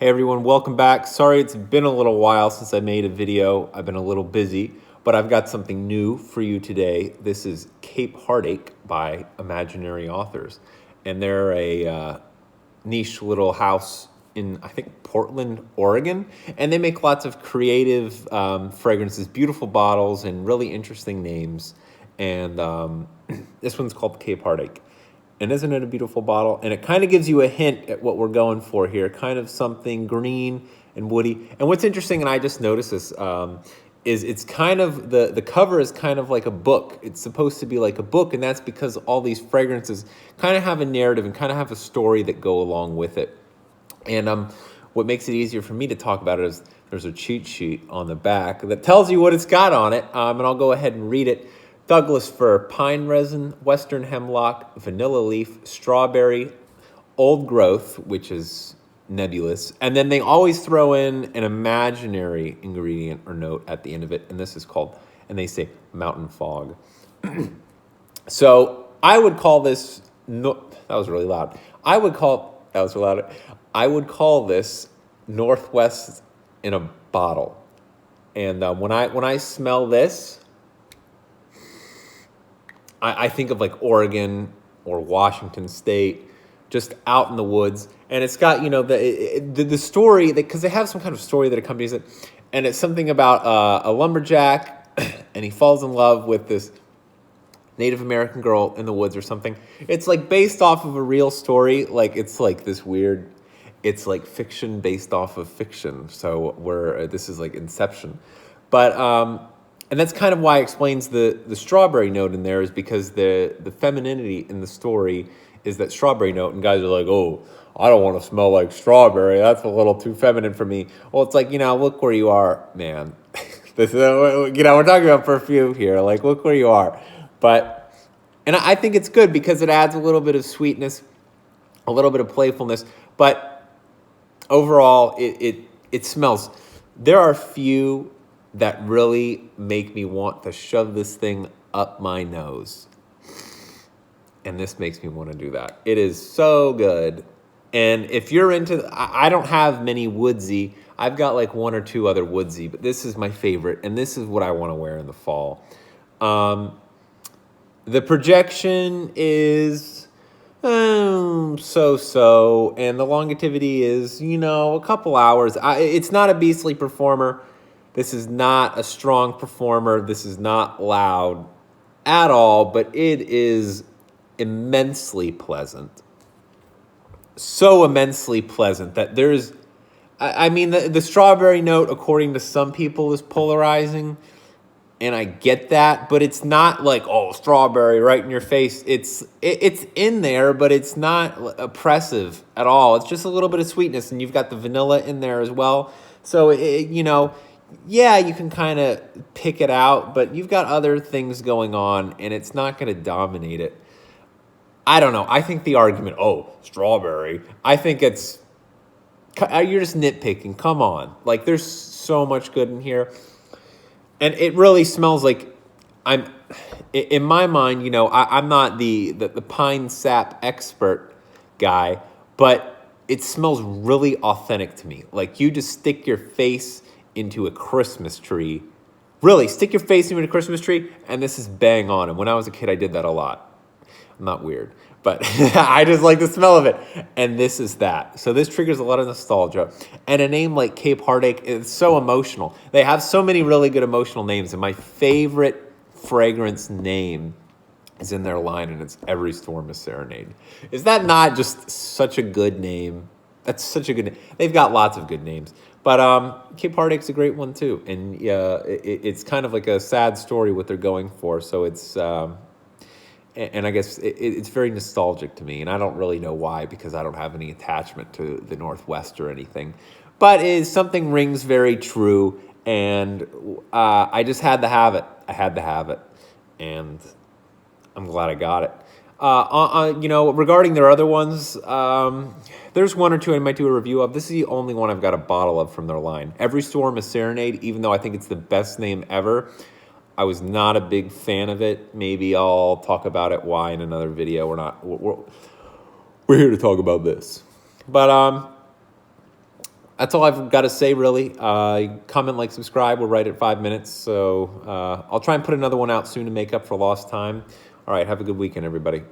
Hey everyone, welcome back. Sorry it's been a little while since I made a video. I've been a little busy, but I've got something new for you today. This is Cape Heartache by Imaginary Authors. And they're a niche little house in, I think, Portland, Oregon. And they make lots of creative fragrances, beautiful bottles, and really interesting names. And this one's called Cape Heartache. And isn't it a beautiful bottle? And it kind of gives you a hint at what we're going for here, kind of something green and woody. And what's interesting, and I just noticed this, is it's kind of, the cover is kind of like a book. It's supposed to be like a book, and that's because all these fragrances kind of have a narrative and kind of have a story that go along with it. And what makes it easier for me to talk about it is there's a cheat sheet on the back that tells you what it's got on it, and I'll go ahead and read it. Douglas fir, pine resin, western hemlock, vanilla leaf, strawberry, old growth, which is nebulous. And then they always throw in an imaginary ingredient or note at the end of it. And this is called, and they say mountain fog. So I would call this, that was really loud. I would call this Northwest in a bottle. And when I smell this, I think of like Oregon or Washington State, just out in the woods. And it's got, the story, because they have some kind of story that accompanies it. And it's something about a lumberjack, and he falls in love with this Native American girl in the woods or something. It's like based off of a real story. Like it's like this weird, it's like fiction based off of fiction. So this is like Inception. But, and that's kind of why it explains the strawberry note in there, is because the femininity in the story is that strawberry note, and guys are like, oh, I don't want to smell like strawberry. That's a little too feminine for me. Well, it's like, look where you are, man. This is, we're talking about perfume here. Like, look where you are. And I think it's good because it adds a little bit of sweetness, a little bit of playfulness, but overall, it smells. There are few that really make me want to shove this thing up my nose. And this makes me want to do that. It is so good. And if you're into, I don't have many woodsy. I've got like one or two other woodsy, but this is my favorite. And this is what I want to wear in the fall. The projection is so-so. And the longevity is, a couple hours. It's not a beastly performer. This is not a strong performer. This is not loud at all, but it is immensely pleasant. So immensely pleasant that there's, the strawberry note, according to some people, is polarizing, and I get that, but it's not like, oh, strawberry right in your face. It's in there, but it's not oppressive at all. It's just a little bit of sweetness, and you've got the vanilla in there as well. So, yeah, you can kind of pick it out, but you've got other things going on, and it's not going to dominate it. I don't know. I think the argument, oh, strawberry, I think you're just nitpicking. Come on. Like, there's so much good in here. And it really smells like, in my mind, I'm not the pine sap expert guy, but it smells really authentic to me. Like, you just stick your face into a Christmas tree. Really, stick your face into a Christmas tree, and this is bang on. And when I was a kid, I did that a lot. I'm not weird, but I just like the smell of it. And this is that. So this triggers a lot of nostalgia. And a name like Cape Heartache is so emotional. They have so many really good emotional names. And my favorite fragrance name is in their line, and it's Every Storm is Serenade. Is that not just such a good name? That's such a good name. They've got lots of good names. But Cape Heartache's a great one, too. And it's kind of like a sad story what they're going for. So it's, and I guess it's very nostalgic to me. And I don't really know why, because I don't have any attachment to the Northwest or anything. But something rings very true. And I just had to have it. I had to have it. And I'm glad I got it. Regarding their other ones, there's one or two I might do a review of. This is the only one I've got a bottle of from their line. Every Storm is Serenade, even though I think it's the best name ever. I was not a big fan of it. Maybe I'll talk about it why in another video. We're here to talk about this. But That's all I've got to say, really. Comment, like, subscribe. We're right at 5 minutes. So I'll try and put another one out soon to make up for lost time. All right, have a good weekend, everybody.